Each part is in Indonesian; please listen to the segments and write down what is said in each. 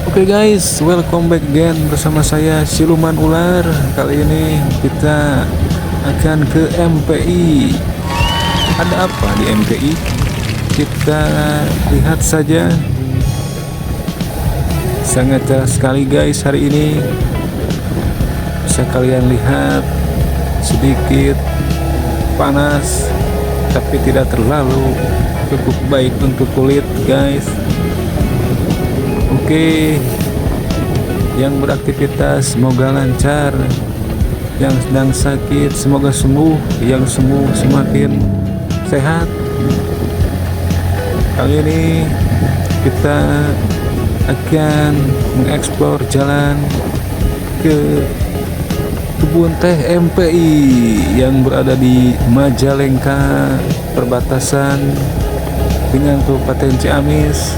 Oke guys, welcome back again bersama saya Siluman Ular. Kali ini kita akan ke MPI. Ada apa di MPI? Kita lihat saja. Sangat cerah sekali guys hari ini. Bisa kalian lihat sedikit panas, tapi tidak terlalu, cukup baik untuk kulit guys. Oke, yang beraktivitas semoga lancar, yang sedang sakit semoga sembuh, yang sembuh semakin sehat. Kali ini kita akan mengeksplor jalan ke kebun teh MPI yang berada di Majalengka, perbatasan dengan Kabupaten Ciamis.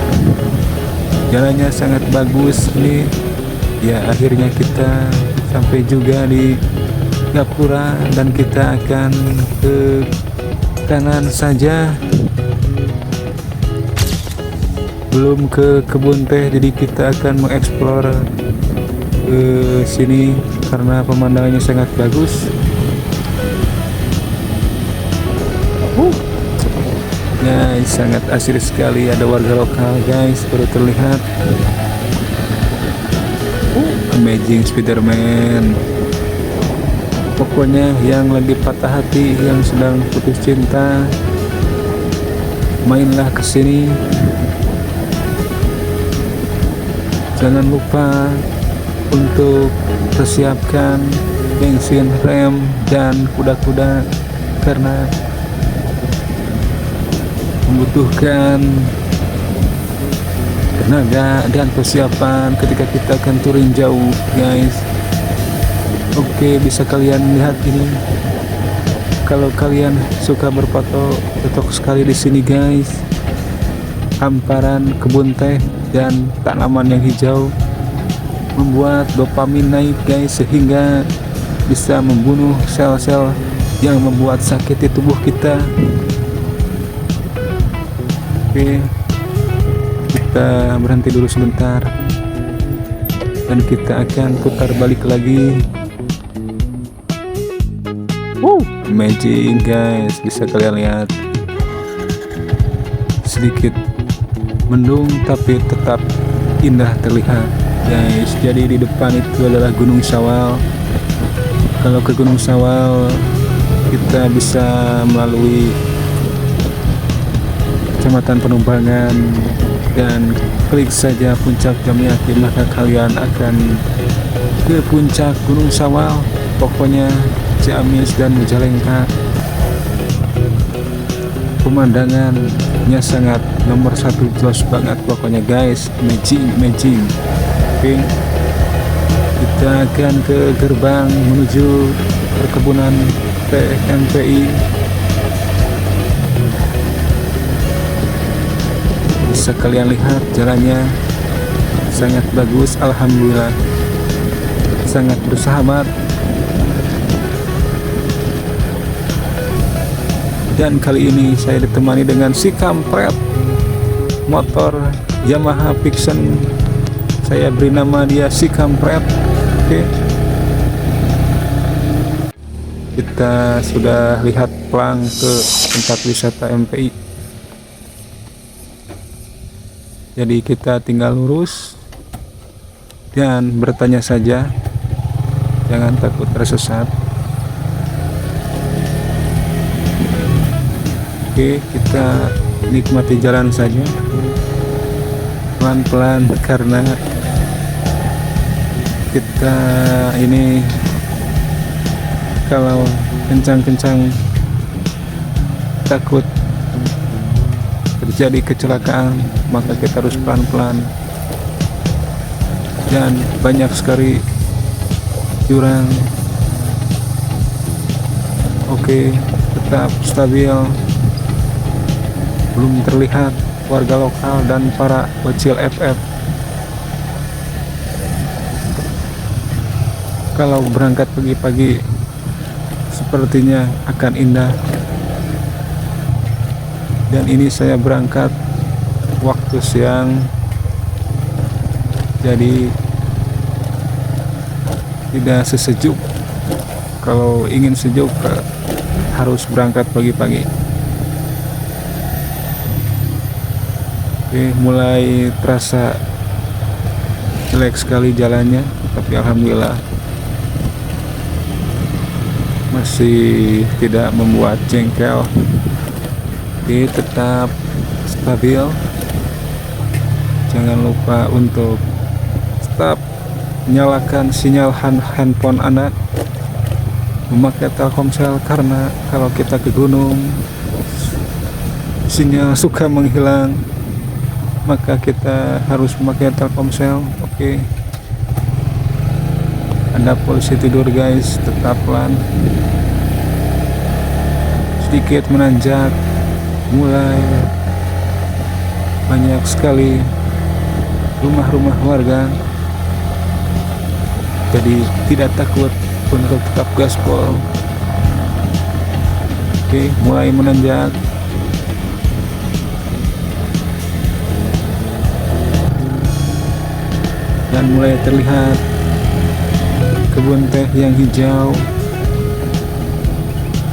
Jalannya sangat bagus nih ya. Akhirnya kita sampai juga di Gapura dan kita akan ke kanan saja, belum ke kebun teh. Jadi kita akan mengeksplor ke sini karena pemandangannya sangat bagus. Guys, sangat asri sekali. Ada warga lokal guys, baru terlihat. Amazing Spiderman. Pokoknya yang lagi patah hati, yang sedang putus cinta, mainlah ke sini. Jangan lupa untuk persiapkan bensin, rem, dan kuda-kuda karena membutuhkan tenaga dan persiapan ketika kita akan turun jauh guys. Oke, bisa kalian lihat ini. Kalau kalian suka berfoto, cocok sekali di sini guys. Hamparan kebun teh dan tanaman yang hijau membuat dopamin naik guys, sehingga bisa membunuh sel-sel yang membuat sakit di tubuh kita. Oke, kita berhenti dulu sebentar dan kita akan putar balik lagi. Amazing guys, bisa kalian lihat sedikit mendung tapi tetap indah terlihat guys. Jadi di depan itu adalah Gunung Sawal. Kalau ke Gunung Sawal kita bisa melalui Kecamatan Penumpangan dan klik saja puncak Jami Yakin, maka kalian akan ke puncak Gunung Sawal. Pokoknya Ciamis dan Majalengka pemandangannya sangat nomor satu, jelas banget pokoknya guys. Amazing. Oke, kita akan ke gerbang menuju perkebunan teh MPI. Bisa kalian lihat jalannya sangat bagus, alhamdulillah, sangat bersahabat. Dan kali ini saya ditemani dengan si kampret motor Yamaha Vixen. Saya beri nama dia si kampret. Oke, kita sudah lihat pelang ke tempat wisata MPI. Jadi kita tinggal lurus dan bertanya saja, jangan takut tersesat. Oke, kita nikmati jalan saja pelan-pelan karena kita ini kalau kencang-kencang takut terjadi kecelakaan, maka kita harus pelan-pelan. Dan banyak sekali jurang. Oke, tetap stabil. Belum terlihat warga lokal dan para bocil FF. Kalau berangkat pagi-pagi sepertinya akan indah. Dan ini saya berangkat waktu siang jadi tidak sesejuk. Kalau ingin sejuk harus berangkat pagi-pagi. Oke, mulai terasa jelek sekali jalannya, tapi alhamdulillah masih tidak membuat jengkel. Oke, tetap stabil. Jangan lupa untuk stop, nyalakan sinyal handphone Anda, memakai Telkomsel, karena kalau kita ke gunung sinyal suka menghilang, maka kita harus memakai Telkomsel. Oke. Ada polisi tidur guys, tetap pelan, sedikit menanjak, mulai banyak sekali rumah-rumah warga, jadi tidak takut untuk tetap gaspol. Oke, mulai menanjak. Dan mulai terlihat kebun teh yang hijau,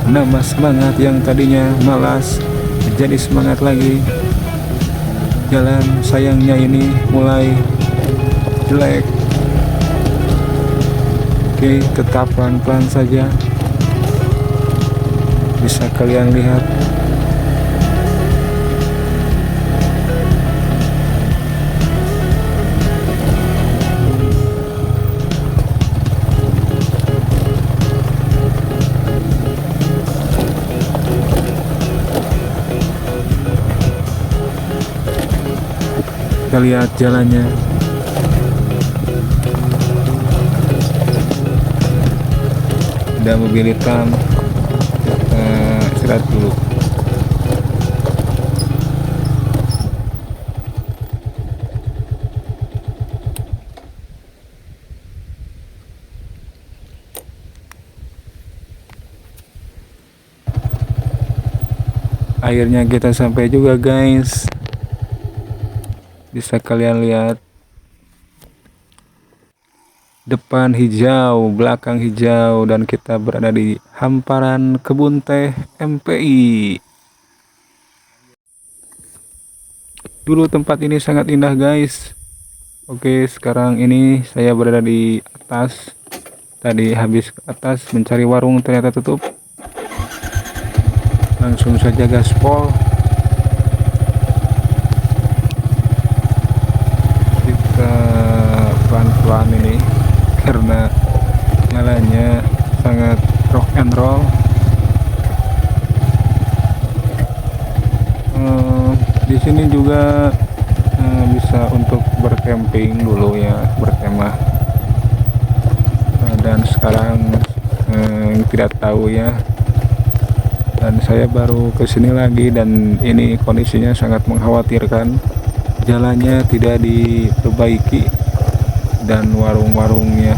menambah semangat yang tadinya malas menjadi semangat lagi. Jalan sayangnya ini mulai jelek. Oke, tetap pelan-pelan saja. Bisa kalian lihat kita lihat jalannya. Ada mobil hitam, kita istirahat dulu. Akhirnya kita sampai juga guys. Bisa kalian lihat, depan hijau, belakang hijau, dan kita berada di hamparan kebun teh MPI. Dulu tempat ini sangat indah guys. Oke, sekarang ini saya berada di atas. Tadi habis ke atas mencari warung, ternyata tutup. Langsung saja gaspol. Kita pelan-pelan ini karena jalannya sangat rock and roll. Di sini juga bisa untuk bercamping dulu ya, berkemah. Dan sekarang tidak tahu ya. Dan saya baru kesini lagi dan ini kondisinya sangat mengkhawatirkan. Jalannya tidak diperbaiki dan warung-warungnya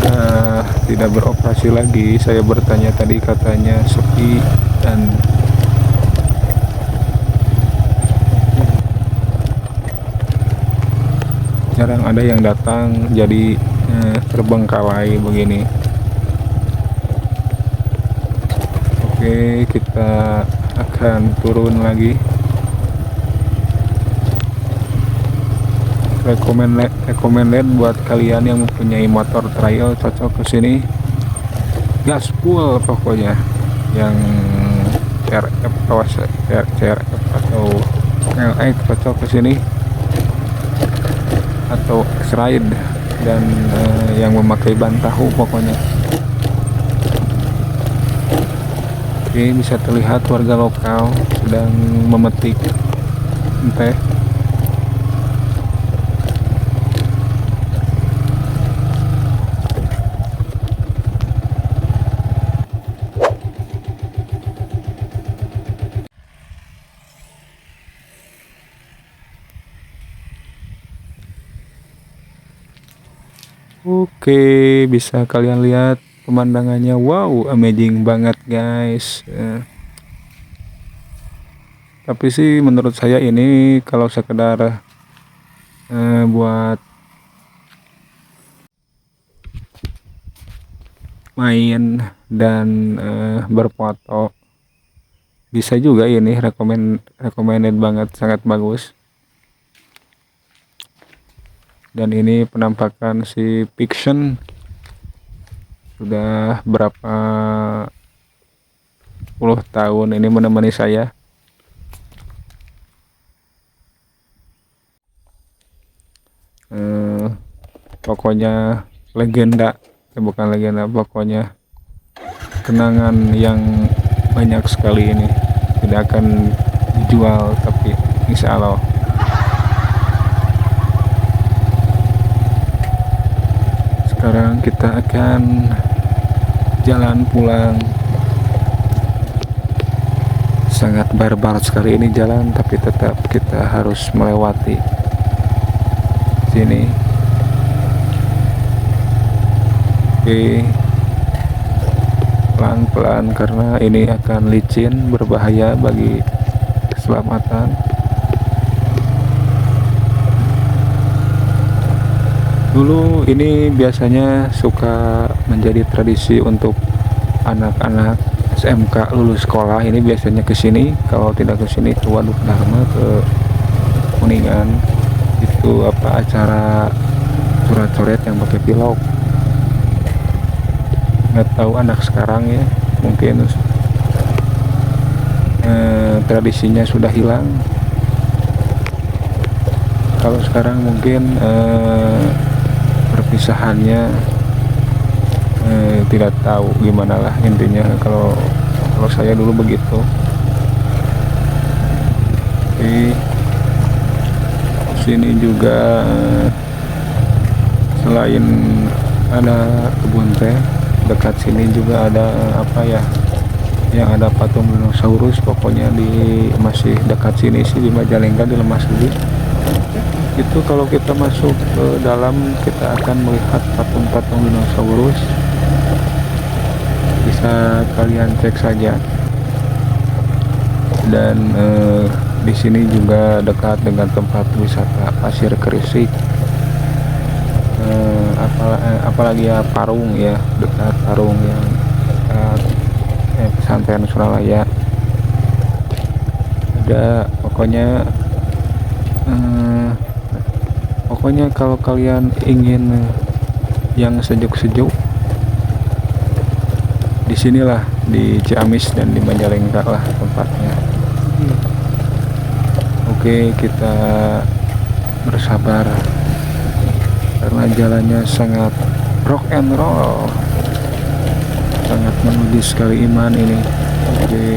sudah tidak beroperasi lagi. Saya bertanya tadi, katanya sepi dan jarang ada yang datang, jadi terbengkalai begini. Oke, kita akan turun lagi. Recommended buat kalian yang mempunyai motor trail, cocok ke sini. Gaspol pokoknya, yang CRF atau LX cocok ke sini, atau X-Ride, dan yang memakai ban tahu pokoknya. Oke, bisa terlihat warga lokal sedang memetik teh. Oke, bisa kalian lihat pemandangannya. Wow, amazing banget guys. Tapi sih menurut saya ini kalau sekedar buat main dan berfoto. Bisa juga ini recommended banget, sangat bagus. Dan ini penampakan si Fiction sudah berapa puluh tahun ini menemani saya. Pokoknya legenda, bukan legenda, pokoknya kenangan yang banyak sekali ini, tidak akan dijual, tapi insya Allah. Sekarang kita akan jalan pulang. Sangat barbar sekali ini jalan, tapi tetap kita harus melewati sini. Oke, pelan-pelan karena ini akan licin, berbahaya bagi keselamatan. Dulu ini biasanya suka menjadi tradisi untuk anak-anak SMK lulus sekolah, ini biasanya ke sini. Kalau tidak ke sini ke Waduk Dharma, ke Kuningan, itu acara coret-coret yang pakai pilok. Nggak tahu anak sekarang ya, mungkin tradisinya sudah hilang. Kalau sekarang mungkin perpisahannya tidak tahu gimana lah intinya. Kalau saya dulu begitu. Oke, sini juga selain ada kebun teh, dekat sini juga ada yang ada patung dinosaurus. Pokoknya masih dekat sini sih, di Majalengka, di Lemas Budi. Itu kalau kita masuk ke dalam, kita akan melihat patung-patung dinosaurus. Bisa kalian cek saja. Dan di sini juga dekat dengan tempat wisata Pasir Kerisik. Apalagi ya Parung ya, dekat Parung yang pesantren Suralaya. Ada pokoknya kalau kalian ingin yang sejuk-sejuk, disinilah di Ciamis dan di Majalengka lah tempatnya. Oke, kita bersabar karena jalannya sangat rock and roll, sangat menguji sekali iman ini. Oke,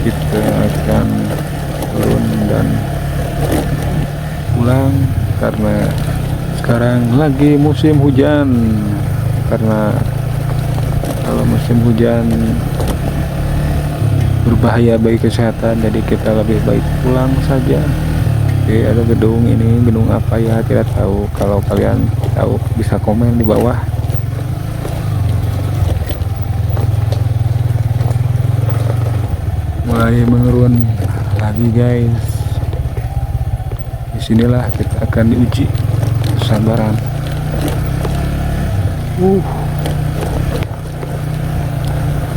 kita akan turun dan pulang karena sekarang lagi musim hujan. Karena kalau musim hujan berbahaya bagi kesehatan, jadi kita lebih baik pulang saja. Oke, ada gedung ini, gedung apa ya tidak tahu. Kalau kalian tahu bisa komen di bawah. Mulai menurun lagi guys. Disinilah kita akan diuji kesabaran.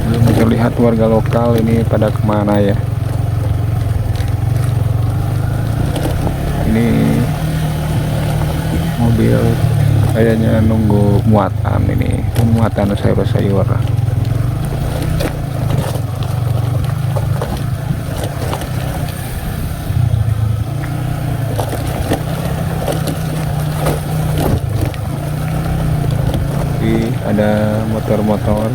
Belum terlihat warga lokal ini pada kemana ya. Ini mobil kayaknya nunggu muatan, ini muatan sayur-sayur. Ada motor-motor.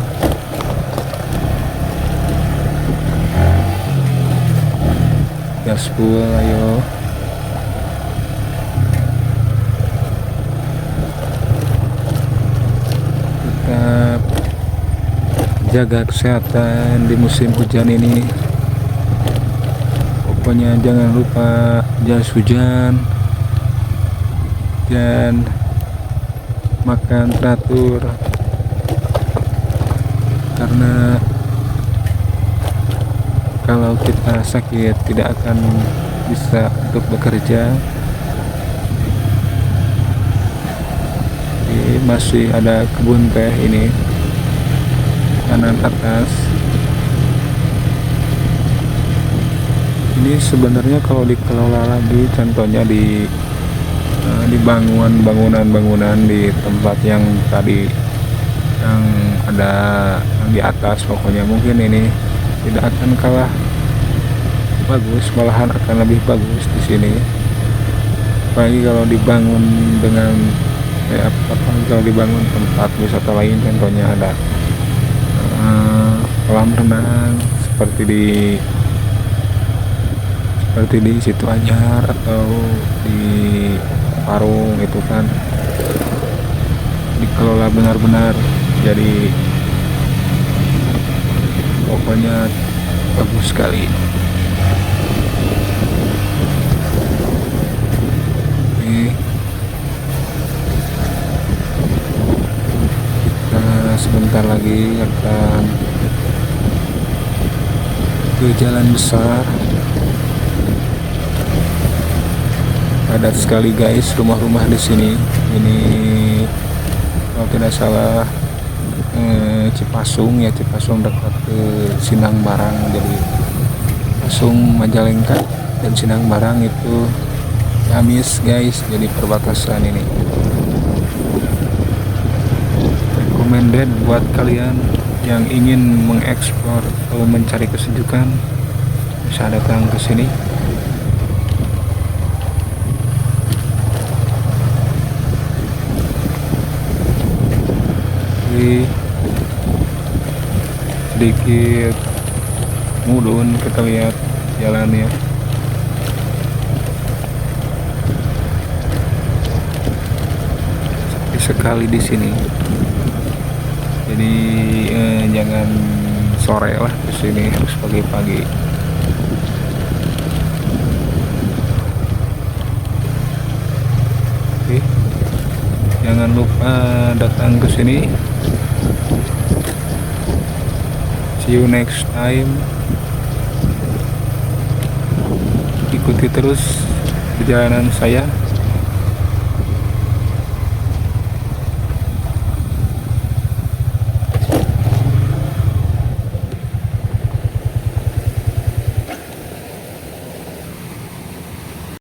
Gaspol, ayo. Tetap jaga kesehatan di musim hujan ini. Pokoknya jangan lupa jas hujan dan makan teratur, karena kalau kita sakit tidak akan bisa untuk bekerja. masih ada kebun teh ini kanan atas. Ini sebenarnya kalau dikelola lagi, contohnya dibangun bangunan di tempat yang tadi yang ada yang di atas, pokoknya mungkin ini tidak akan kalah bagus, malahan akan lebih bagus di sini. Apalagi kalau dibangun dengan kalau dibangun tempat wisata lain, contohnya ada kolam renang seperti di Situ Anyar atau di Parung, itu kan dikelola benar-benar, jadi pokoknya bagus sekali. Oke, kita sebentar lagi akan ke jalan besar. Padat sekali guys rumah-rumah di sini. Ini kalau tidak salah Cipasung dekat ke Sinang Barang. Jadi Pasung, Majalengka dan Sinang Barang itu Ciamis guys, jadi perbatasan ini. Recommended buat kalian yang ingin mengeksplor atau mencari kesejukan, bisa datang ke sini. Sedikit mudun kita lihat jalannya. Sepi sekali di sini. Jadi jangan sore lah ke sini, harus pagi-pagi. Oke. Jangan lupa datang ke sini. See you next time. Ikuti terus perjalanan saya.